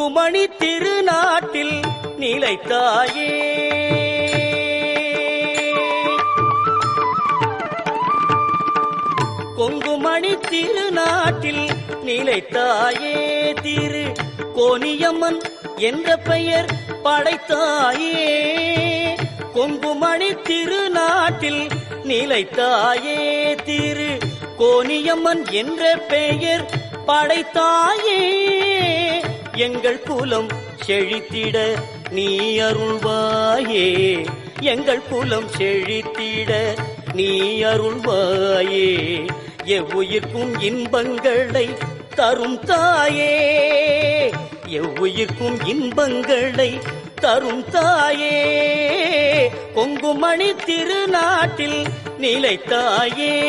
கொங்குமணி திருநாட்டில் நிலைத்தாயே. கொங்குமணி திருநாட்டில் நிலைத்தாயே. திரு கோனியம்மன் என்ற பெயர் படைத்தாயே. கொங்குமணி திருநாட்டில் நிலைத்தாயே. திரு கோனியம்மன் என்ற பெயர் படைத்தாயே. எங்கள் குலம் செழித்திட நீ அருள்வாயே. எங்கள் குலம் செழித்திட நீ அருள்வாயே. எவ்வுயிர்க்கும் இன்பங்களை தரும் தாயே. எவ்வுயிர்க்கும் இன்பங்களை தரும் தாயே. கொங்குமணி திருநாட்டில் நிலைத்தாயே.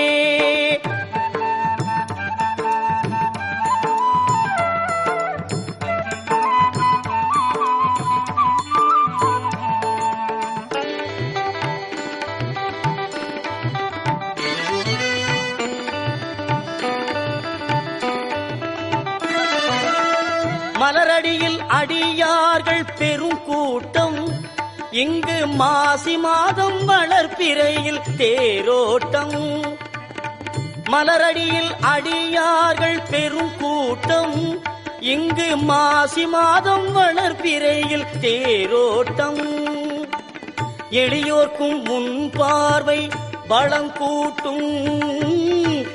மலரடியில் அடியார்கள் பெரும் கூட்டம். இங்கு மாசி மாதம் வளர்ப்பிறையில் தேரோட்டம். மலரடியில் அடியார்கள் பெரும் கூட்டம். இங்கு மாசி மாதம் வளர்ப்பிறையில் தேரோட்டம். எளியோர்க்கும் முன் பார்வை பலம் கூட்டும்.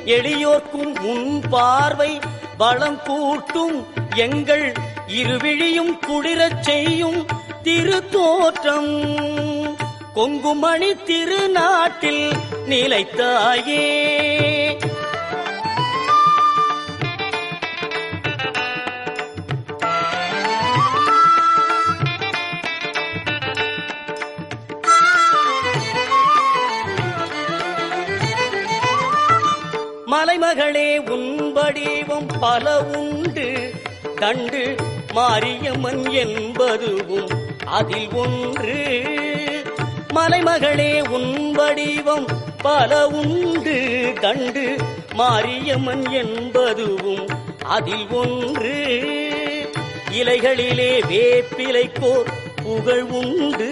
எளியோர்க்கும் முன் பார்வை பலம் கூட்டும். எங்கள் இருவிழியும் குளிரச் செய்யும் திருத்தோற்றம். கொங்குமணி திருநாட்டில் நிலைத்தாயே. மலைமகளே உன் வடிவம் பல உண்டு. கண்டு மாரியம்மன் என்பதுவும் அதில் ஒன்று. மலைமகளே உன் வடிவம் பல உண்டு. கண்டு மாரியம்மன் என்பதுவும் அதில் ஒன்று. இலைகளிலே வேப்பிலைக்கோர் புகழ் உண்டு.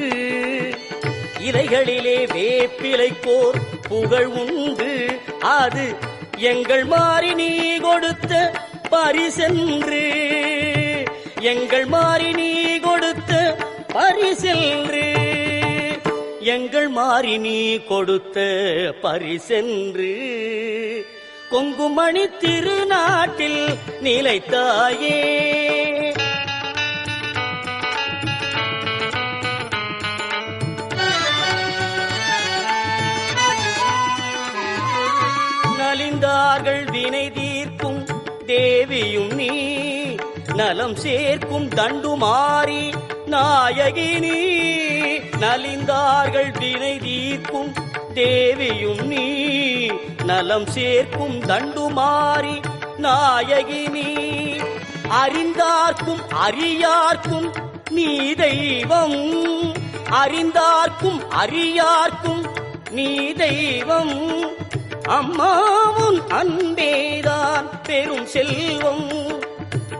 இலைகளிலே வேப்பிலைக்கோர் புகழ் உண்டு. அது எங்கள் மாறி நீ கொடுத்த பரிசென்று. எங்கள் மாறி நீ கொடுத்த பரிசென்று. எங்கள் மாறி நீ கொடுத்த பரிசென்று. கொங்குமணி திருநாட்டில் நிலைத்தாயே. நலிந்தார்கள் வினை தீர்க்கும் தேவியும் நீ. நலம் சேர்க்கும் தண்டுமாறி நாயகினி. நலிந்தார்கள் வினை தீர்க்கும் தேவியும் நீ. நலம் சேர்க்கும் தண்டுமாறி நாயகினி. அறிந்தார்க்கும் அறியார்க்கும் நீ தெய்வம். அறிந்தார்க்கும் அறியார்க்கும் நீ தெய்வம். அம்மாவுன் அன்பேதான் பெரும் செல்வம்.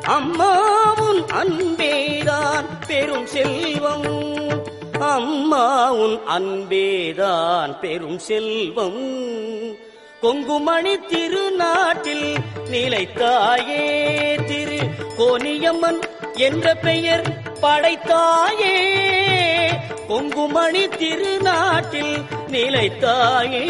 அம்மாவுன் அன்பேதான் பெரும் செல்வம். அம்மாவுன் அன்பேதான் பெரும் செல்வம். கொங்குமணி திருநாட்டில் நிலைத்தாயே. திரு கோனியம்மன் என்ற பெயர் படைத்தாயே. கொங்குமணி திருநாட்டில் நிலைத்தாயே.